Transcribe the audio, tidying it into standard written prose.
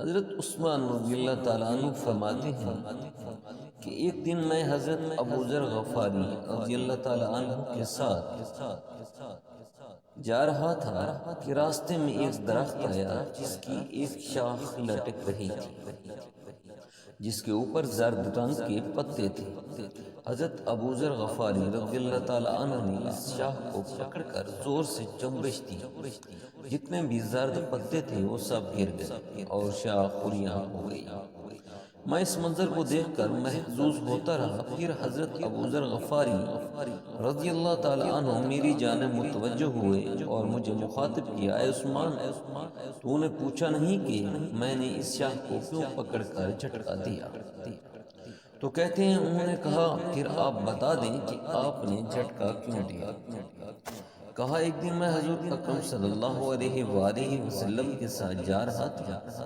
حضرت عثمان رضی اللہ تعالیٰ عنہ فرماتے ہیں کہ ایک دن میں حضرت ابو ذر غفاری رضی اللہ تعالیٰ عنہ کے ساتھ جا رہا تھا کہ راستے میں ایک درخت آیا جس کی ایک شاخ لٹک رہی تھی، جس کے اوپر زرد رنگ کے پتے تھے۔ حضرت ابو ذر غفاری رضی اللہ تعالیٰ عنہ نے اس شاخ کو پکڑ کر زور سے جنبش دی، جتنے بھی زرد پتے تھے وہ سب گر گئے اور شاخ اریاں ہو گئی۔ میں اس منظر کو دیکھ کر محظوظ ہوتا رہا۔ پھر حضرت ابو ذر غفاری رضی اللہ تعالیٰ عنہ میری جانب متوجہ ہوئے اور مجھے مخاطب کیا، اے عثمان، تو نے پوچھا نہیں کہ میں نے اس شاخ کو کیوں پکڑ کر جھٹکا دیا؟ تو کہتے ہیں انہوں نے کہا، پھر آپ بتا دیں کہ آپ نے جھٹکا کیوں دیا؟ کہا، ایک دن میں حضور اکرم صلی اللہ علیہ وآلہ وسلم کے ساتھ جا رہا تھا